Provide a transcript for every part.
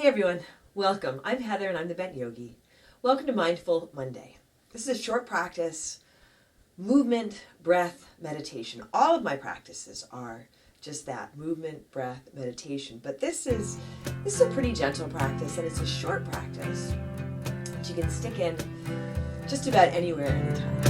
Hey everyone, welcome. I'm Heather and I'm the Bent Yogi. Welcome to Mindful Monday. This is a short practice, movement, breath, meditation. All of my practices are just that, movement, breath, meditation. But this is a pretty gentle practice and it's a short practice that you can stick in just about anywhere, anytime.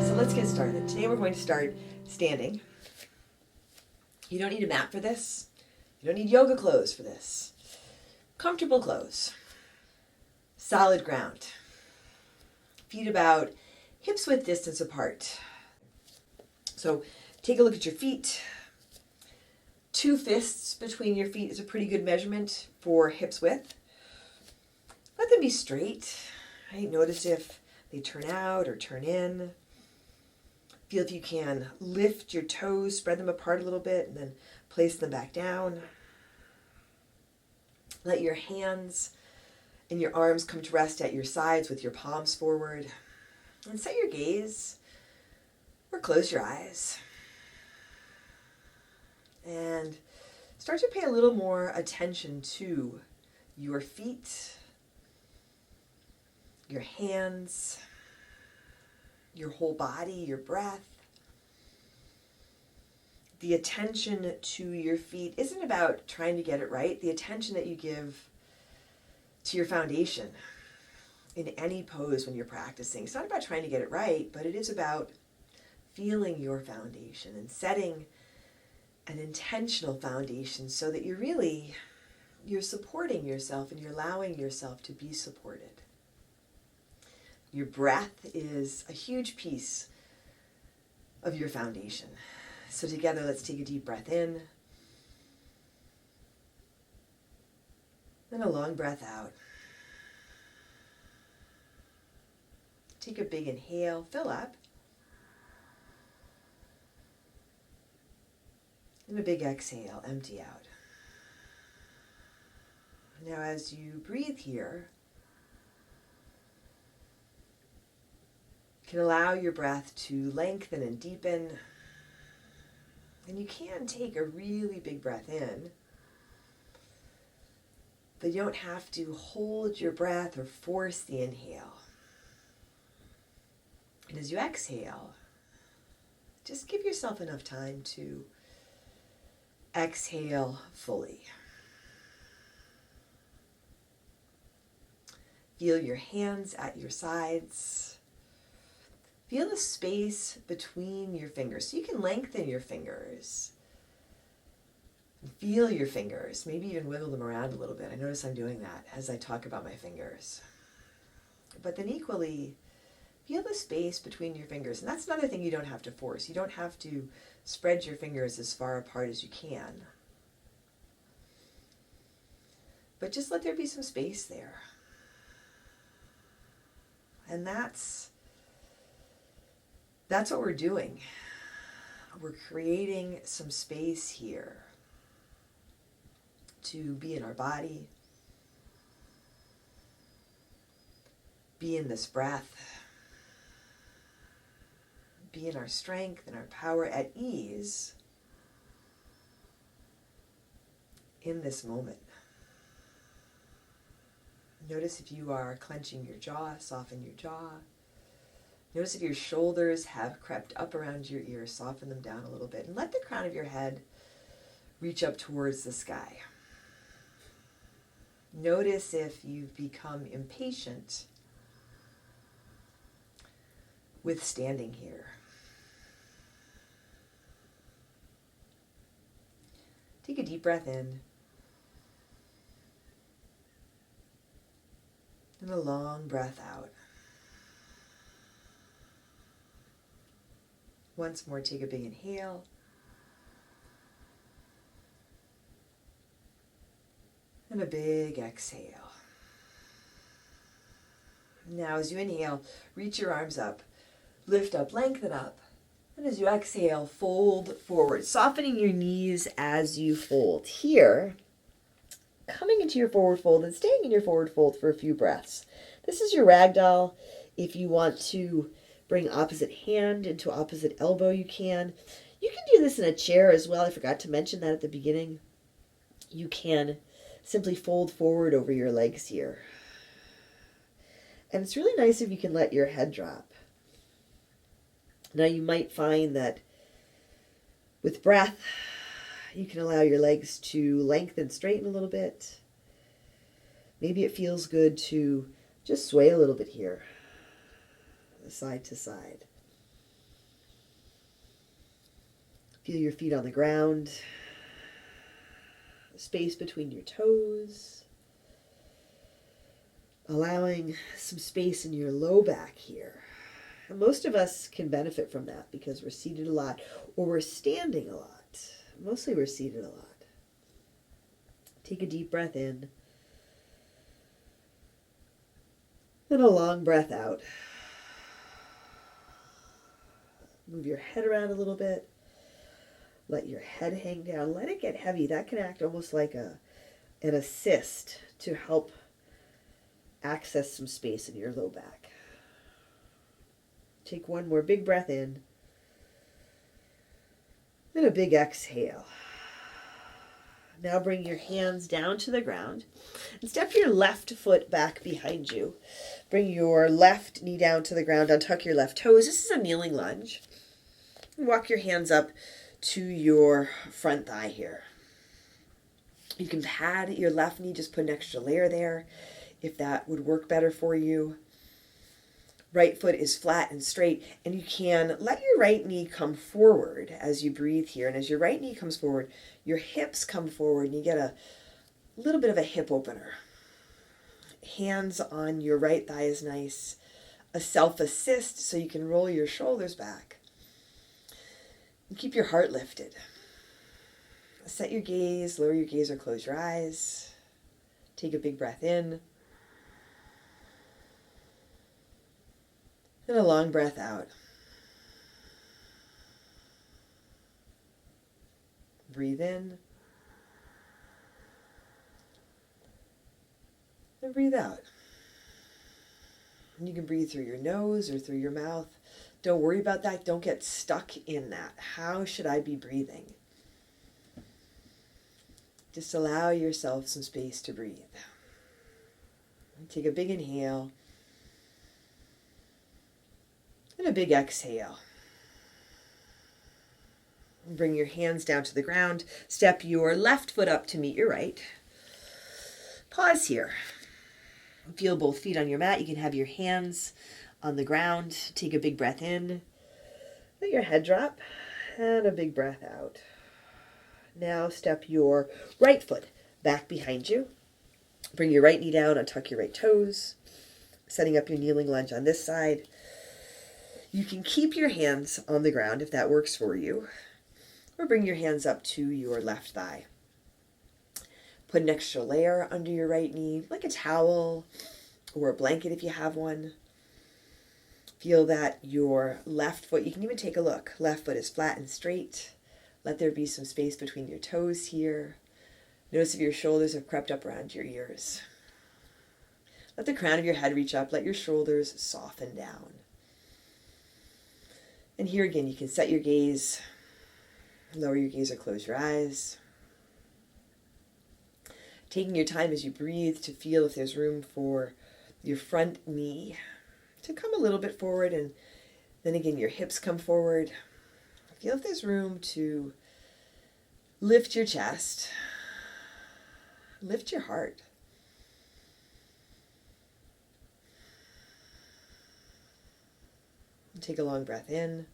So let's get started. Today we're going to start standing. You don't need a mat for this. You don't need yoga clothes for this. Comfortable clothes. Solid ground. Feet about hips width distance apart. So take a look at your feet. 2 fists between your feet is a pretty good measurement for hips width. Let them be straight. Right? Notice if they turn out or turn in. Feel if you can lift your toes, spread them apart a little bit, and then place them back down. Let your hands and your arms come to rest at your sides with your palms forward. And set your gaze or close your eyes. And start to pay a little more attention to your feet, your hands, your whole body, your breath. The attention to your feet isn't about trying to get it right. The attention that you give to your foundation in any pose when you're practicing. It's not about trying to get it right, but it is about feeling your foundation and setting an intentional foundation so that you're supporting yourself and you're allowing yourself to be supported. Your breath is a huge piece of your foundation. So together, let's take a deep breath in. Then a long breath out. Take a big inhale, fill up. And a big exhale, empty out. Now as you breathe here, you can allow your breath to lengthen and deepen. And you can take a really big breath in, but you don't have to hold your breath or force the inhale. And as you exhale, just give yourself enough time to exhale fully. Feel your hands at your sides. Feel the space between your fingers. So you can lengthen your fingers. Feel your fingers. Maybe even wiggle them around a little bit. I notice I'm doing that as I talk about my fingers. But then equally, feel the space between your fingers. And that's another thing you don't have to force. You don't have to spread your fingers as far apart as you can. But just let there be some space there. And that's what we're doing. We're creating some space here to be in our body, be in this breath, be in our strength and our power at ease in this moment. Notice if you are clenching your jaw, soften your jaw. Notice if your shoulders have crept up around your ears, soften them down a little bit, and let the crown of your head reach up towards the sky. Notice if you've become impatient with standing here. Take a deep breath in and a long breath out. Once more, take a big inhale. And a big exhale. Now as you inhale, reach your arms up, lift up, lengthen up. And as you exhale, fold forward, softening your knees as you fold. Here, coming into your forward fold and staying in your forward fold for a few breaths. This is your ragdoll. If you want to bring opposite hand into opposite elbow, you can. You can do this in a chair as well. I forgot to mention that at the beginning. You can simply fold forward over your legs here. And it's really nice if you can let your head drop. Now you might find that with breath, you can allow your legs to lengthen, straighten a little bit. Maybe it feels good to just sway a little bit here, side to side. Feel your feet on the ground, space between your toes, allowing some space in your low back here. And most of us can benefit from that because we're seated a lot or we're standing a lot. Mostly we're seated a lot. Take a deep breath in and a long breath out. Move your head around a little bit. Let your head hang down. Let it get heavy. That can act almost like an assist to help access some space in your low back. Take one more big breath in. And a big exhale. Now bring your hands down to the ground and step your left foot back behind you. Bring your left knee down to the ground. Untuck your left toes. This is a kneeling lunge. Walk your hands up to your front thigh here. You can pad your left knee, just put an extra layer there if that would work better for you. Right foot is flat and straight, and you can let your right knee come forward as you breathe here. And as your right knee comes forward, your hips come forward, and you get a little bit of a hip opener. Hands on your right thigh is nice. A self-assist so you can roll your shoulders back. And keep your heart lifted. Set your gaze, lower your gaze or close your eyes. Take a big breath in. And a long breath out. Breathe in. And breathe out. And you can breathe through your nose or through your mouth. Don't worry about that. Don't get stuck in that. How should I be breathing? Just allow yourself some space to breathe. Take a big inhale. And a big exhale. Bring your hands down to the ground. Step your left foot up to meet your right. Pause here. Feel both feet on your mat. You can have your hands on the ground. Take a big breath in. Let your head drop. And a big breath out. Now step your right foot back behind you. Bring your right knee down. Untuck your right toes. Setting up your kneeling lunge on this side. You can keep your hands on the ground if that works for you, or bring your hands up to your left thigh. Put an extra layer under your right knee, like a towel or a blanket if you have one. Feel that your left foot, you can even take a look. Left foot is flat and straight. Let there be some space between your toes here. Notice if your shoulders have crept up around your ears. Let the crown of your head reach up. Let your shoulders soften down. And here again, you can set your gaze, lower your gaze or close your eyes. Taking your time as you breathe to feel if there's room for your front knee to come a little bit forward, and then again your hips come forward. Feel if there's room to lift your chest, lift your heart. Take a long breath in.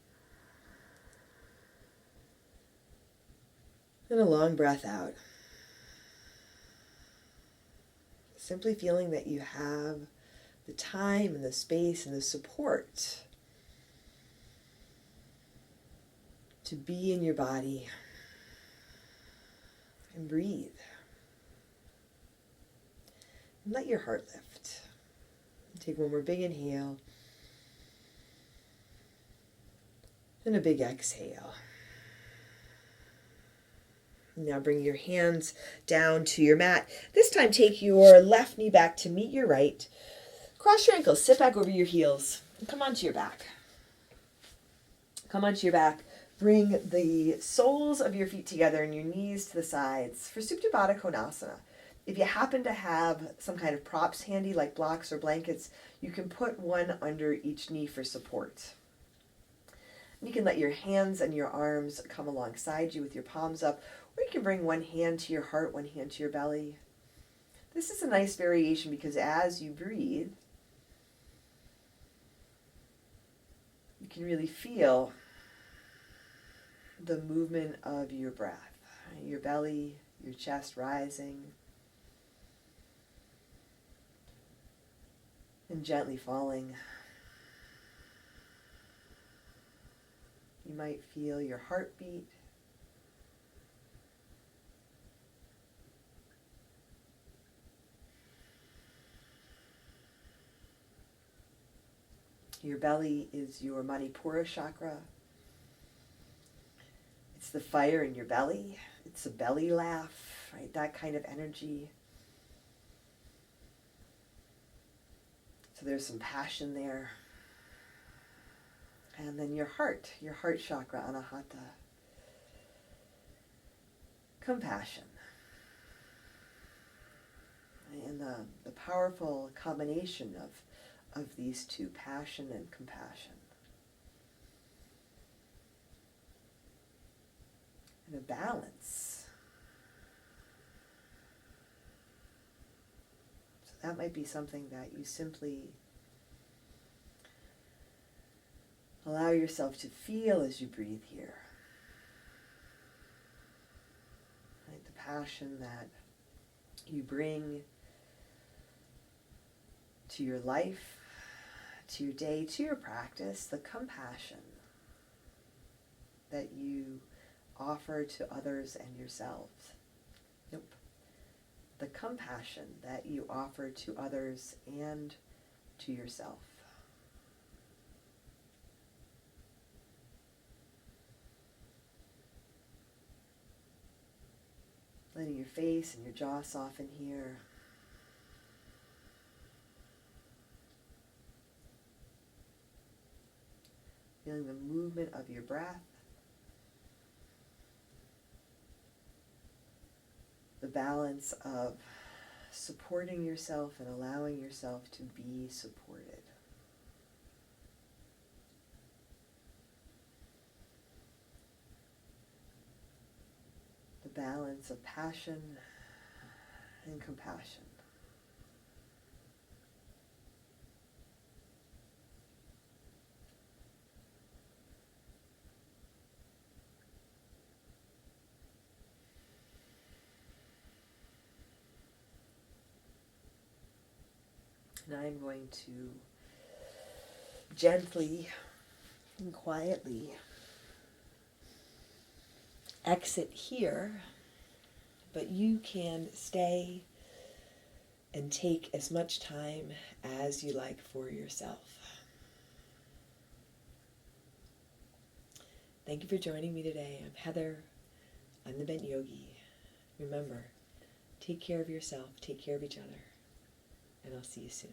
And a long breath out. Simply feeling that you have the time and the space and the support to be in your body and breathe. And let your heart lift. Take one more big inhale. And a big exhale. Now bring your hands down to your mat. This time take your left knee back to meet your right. Cross your ankles, sit back over your heels, and come onto your back. Come onto your back. Bring the soles of your feet together and your knees to the sides for Supta Baddha Konasana. If you happen to have some kind of props handy, like blocks or blankets, you can put one under each knee for support. You can let your hands and your arms come alongside you with your palms up, or you can bring one hand to your heart, one hand to your belly. This is a nice variation because as you breathe, you can really feel the movement of your breath, your belly, your chest rising, and gently falling. You might feel your heartbeat. Your belly is your Manipura chakra. It's the fire in your belly. It's a belly laugh, right? That kind of energy. So there's some passion there. And then your heart chakra, Anahata. Compassion. And the powerful combination of these two, passion and compassion. And a balance. So that might be something that you simply allow yourself to feel as you breathe here. Like the passion that you bring to your life, to your day, to your practice, the compassion that you offer to others and yourselves. Nope. The compassion that you offer to others and to yourself. Letting your face and your jaw soften here. Feeling the movement of your breath. The balance of supporting yourself and allowing yourself to be supported. The balance of passion and compassion. And I'm going to gently and quietly exit here, but you can stay and take as much time as you like for yourself. Thank you for joining me today. I'm Heather. I'm the Bent Yogi. Remember, take care of yourself, take care of each other, and I'll see you soon.